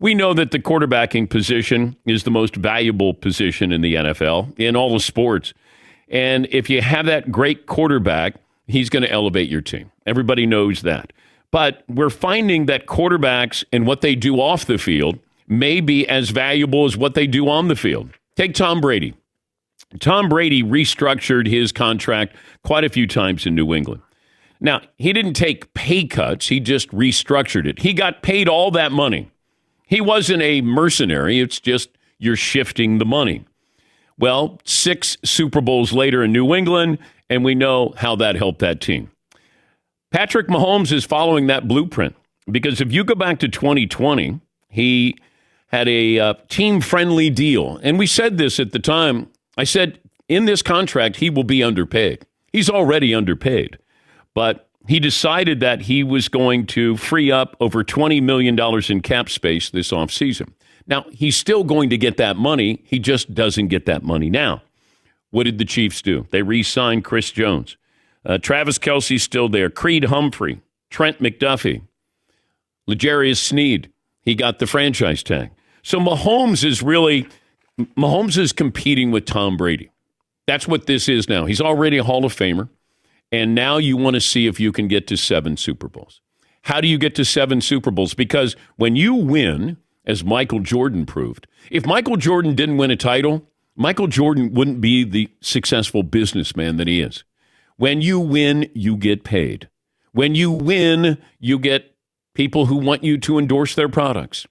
We know that the quarterbacking position is the most valuable position in the NFL, in all the sports. And if you have that great quarterback, he's going to elevate your team. Everybody knows that. But we're finding that quarterbacks and what they do off the field may be as valuable as what they do on the field. Take Tom Brady. Tom Brady restructured his contract quite a few times in New England. Now, he didn't take pay cuts. He just restructured it. He got paid all that money. He wasn't a mercenary. It's just you're shifting the money. Well, 6 Super Bowls later in New England, and we know how that helped that team. Patrick Mahomes is following that blueprint because if you go back to 2020, he had a team-friendly deal. And we said this at the time. I said, in this contract, he will be underpaid. He's already underpaid. But he decided that he was going to free up over $20 million in cap space this offseason. Now, he's still going to get that money. He just doesn't get that money now. What did the Chiefs do? They re-signed Chris Jones. Travis Kelce's still there. Creed Humphrey, Trent McDuffie, L'Jarius Sneed. He got the franchise tag. So Mahomes is competing with Tom Brady. That's what this is now. He's already a Hall of Famer. And now you want to see if you can get to 7 Super Bowls. How do you get to 7 Super Bowls? Because when you win, as Michael Jordan proved, if Michael Jordan didn't win a title, Michael Jordan wouldn't be the successful businessman that he is. When you win, you get paid. When you win, you get people who want you to endorse their products.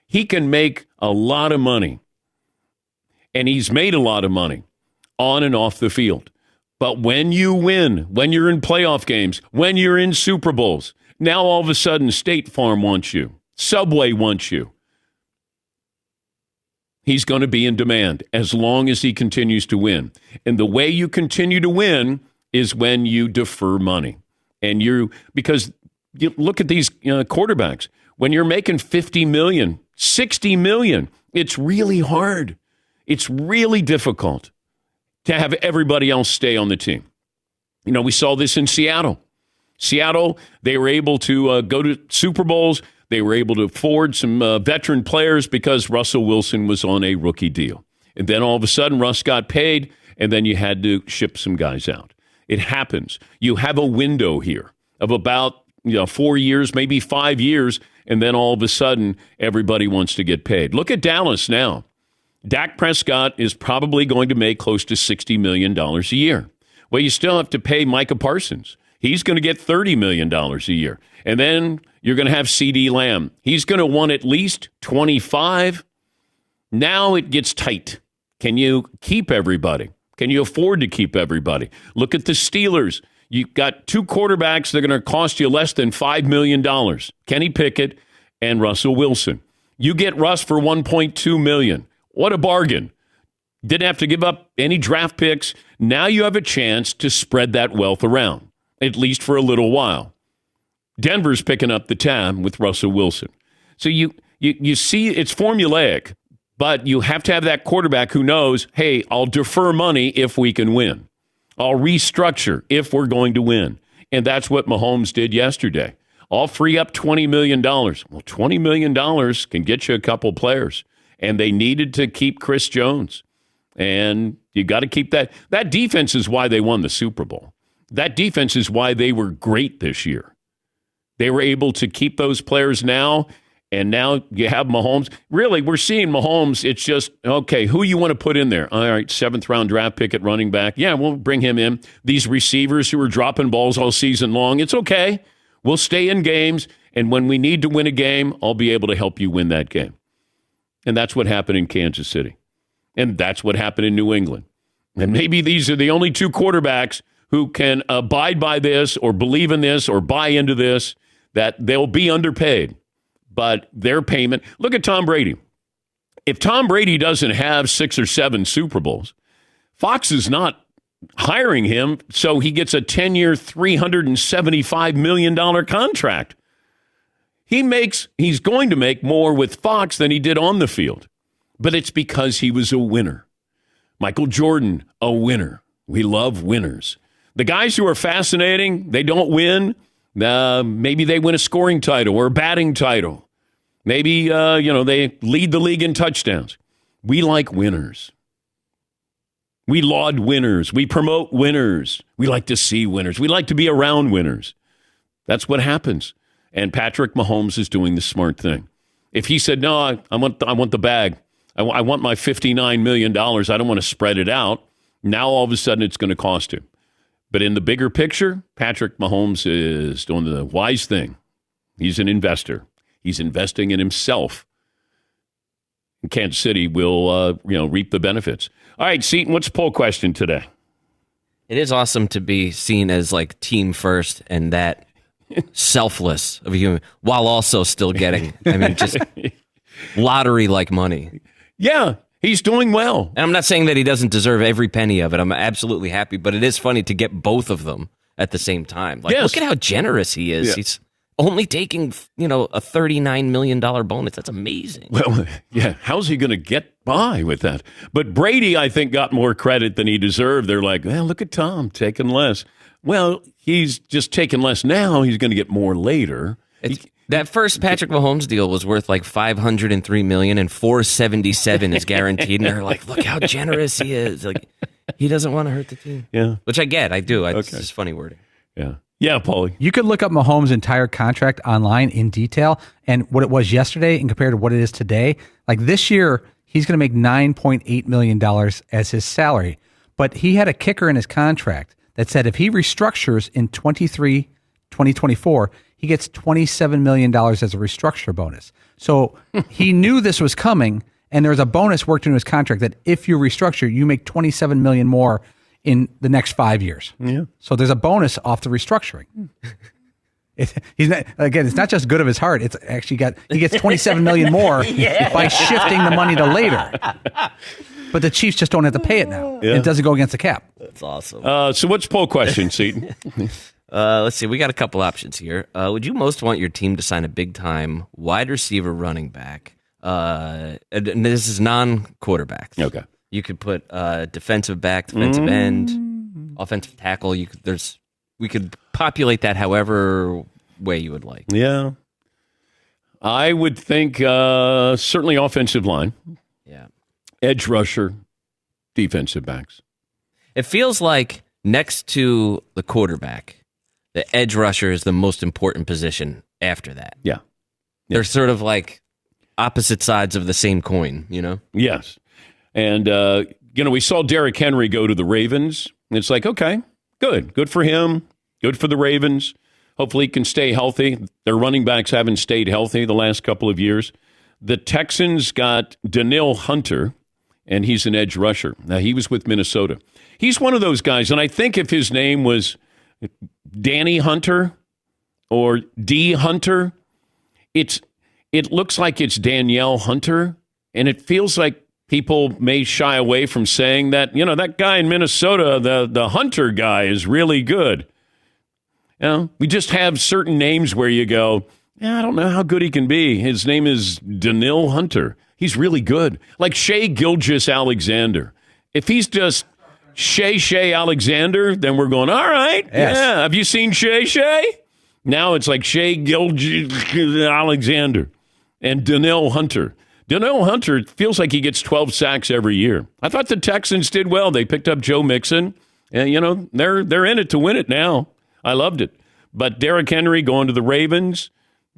He can make a lot of money, and he's made a lot of money on and off the field. But when you win, when you're in playoff games, when you're in Super Bowls, now all of a sudden State Farm wants you. Subway wants you. He's going to be in demand as long as he continues to win. And the way you continue to win is when you defer money. And because you look at these quarterbacks, when you're making $50 million, $60 million, it's really hard. It's really difficult to have everybody else stay on the team. You know, we saw this in Seattle. Seattle, they were able to go to Super Bowls. They were able to afford some veteran players because Russell Wilson was on a rookie deal. And then all of a sudden, Russ got paid, and then you had to ship some guys out. It happens. You have a window here of about 4 years, maybe 5 years, and then all of a sudden, everybody wants to get paid. Look at Dallas now. Dak Prescott is probably going to make close to $60 million a year. Well, you still have to pay Micah Parsons. He's going to get $30 million a year. And then you're going to have CeeDee Lamb. He's going to want at least 25. Now it gets tight. Can you keep everybody? Can you afford to keep everybody? Look at the Steelers. You've got 2 quarterbacks that are going to cost you less than $5 million. Kenny Pickett and Russell Wilson. You get Russ for $1.2 million. What a bargain. Didn't have to give up any draft picks. Now you have a chance to spread that wealth around, at least for a little while. Denver's picking up the tab with Russell Wilson. So you see it's formulaic, but you have to have that quarterback who knows, hey, I'll defer money if we can win. I'll restructure if we're going to win. And that's what Mahomes did yesterday. I'll free up $20 million. Well, $20 million can get you a couple players. And they needed to keep Chris Jones. And you got to keep that. That defense is why they won the Super Bowl. That defense is why they were great this year. They were able to keep those players now, and now you have Mahomes. Really, we're seeing Mahomes. It's just, okay, who you want to put in there? All right, 7th-round draft pick at running back. Yeah, we'll bring him in. These receivers who are dropping balls all season long, it's okay. We'll stay in games, and when we need to win a game, I'll be able to help you win that game. And that's what happened in Kansas City. And that's what happened in New England. And maybe these are the only 2 quarterbacks who can abide by this or believe in this or buy into this, that they'll be underpaid. But their payment, look at Tom Brady. If Tom Brady doesn't have 6 or 7 Super Bowls, Fox is not hiring him, so he gets a 10-year, $375 million contract. He's going to make more with Fox than he did on the field. But it's because he was a winner. Michael Jordan, a winner. We love winners. The guys who are fascinating, they don't win. Maybe they win a scoring title or a batting title. Maybe, they lead the league in touchdowns. We like winners. We laud winners. We promote winners. We like to see winners. We like to be around winners. That's what happens. And Patrick Mahomes is doing the smart thing. If he said, no, I want the bag. I want my $59 million. I don't want to spread it out. Now, all of a sudden, it's going to cost him. But in the bigger picture, Patrick Mahomes is doing the wise thing. He's an investor. He's investing in himself. And Kansas City will, reap the benefits. All right, Seton, what's the poll question today? It is awesome to be seen as like team first and that selfless of a human while also still getting, just lottery-like money. Yeah, he's doing well. And I'm not saying that he doesn't deserve every penny of it. I'm absolutely happy, but it is funny to get both of them at the same time. Like, Look at how generous he is. Yeah. He's only taking, a $39 million bonus. That's amazing. Well, yeah, how's he going to get by with that? But Brady, I think, got more credit than he deserved. They're like, well, look at Tom taking less. Well, he's just taking less now. He's going to get more later. That first Patrick Mahomes deal was worth like $503 million, and $477 is guaranteed. And they're like, look how generous he is. Like, he doesn't want to hurt the team. Yeah, which I get. I do. It's just funny wording. Yeah. Yeah, Paulie. You could look up Mahomes' entire contract online in detail and what it was yesterday and compared to what it is today. Like this year, he's going to make $9.8 million as his salary. But he had a kicker in his contract that said if he restructures in 2024, he gets $27 million as a restructure bonus. So he knew this was coming, and there's a bonus worked into his contract that if you restructure, you make $27 million more in the next 5 years. Yeah. So there's a bonus off the restructuring. It's not just good of his heart. It's actually he gets $27 million more by shifting the money to later. But the Chiefs just don't have to pay it now. Yeah. It doesn't go against the cap. That's awesome. So what's poll question, Seton? Let's see. We got a couple options here. Would you most want your team to sign a big-time wide receiver running back? And this is non-quarterbacks. Okay. You could put defensive back, defensive end, offensive tackle. We could populate that however way you would like. Yeah. I would think certainly offensive line. Yeah. Edge rusher, defensive backs. It feels like next to the quarterback, the edge rusher is the most important position after that. Yeah. They're sort of like opposite sides of the same coin, Yes. And, we saw Derrick Henry go to the Ravens. And it's like, okay, good for him. Good for the Ravens. Hopefully he can stay healthy. Their running backs haven't stayed healthy the last couple of years. The Texans got Danielle Hunter, and he's an edge rusher. Now, he was with Minnesota. He's one of those guys, and I think if his name was Danny Hunter or D. Hunter, it looks like it's Danielle Hunter, and it feels like people may shy away from saying that, that guy in Minnesota, the Hunter guy, is really good. We just have certain names where you go, I don't know how good he can be. His name is Danielle Hunter. He's really good. Like Shea Gilgeous-Alexander. If he's just Shea Alexander, then we're going, all right. Yes. Yeah. Have you seen Shea? Now it's like Shea Gilgeous-Alexander and Danielle Hunter. Danielle Hunter feels like he gets 12 sacks every year. I thought the Texans did well. They picked up Joe Mixon, and they're in it to win it now. I loved it. But Derrick Henry going to the Ravens,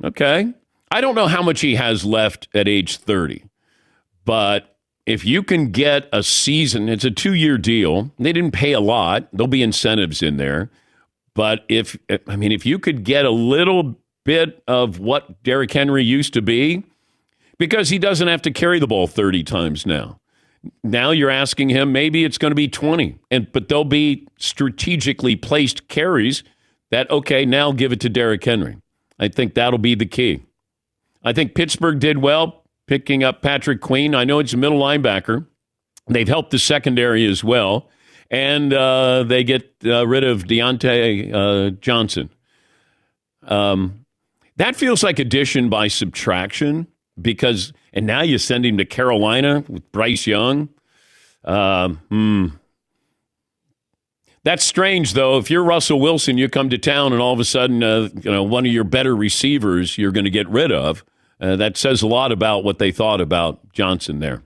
okay. I don't know how much he has left at age 30, but if you can get a season, it's a 2-year deal. They didn't pay a lot. There'll be incentives in there. But if you could get a little bit of what Derrick Henry used to be, because he doesn't have to carry the ball 30 times now. Now you're asking him, maybe it's going to be 20, but they'll be strategically placed carries that, okay, now give it to Derrick Henry. I think that'll be the key. I think Pittsburgh did well picking up Patrick Queen. I know it's a middle linebacker. They've helped the secondary as well. And they get rid of Deontay Johnson. That feels like addition by subtraction. And now you send him to Carolina with Bryce Young. That's strange, though. If you're Russell Wilson, you come to town and all of a sudden, one of your better receivers you're going to get rid of. That says a lot about what they thought about Johnson there.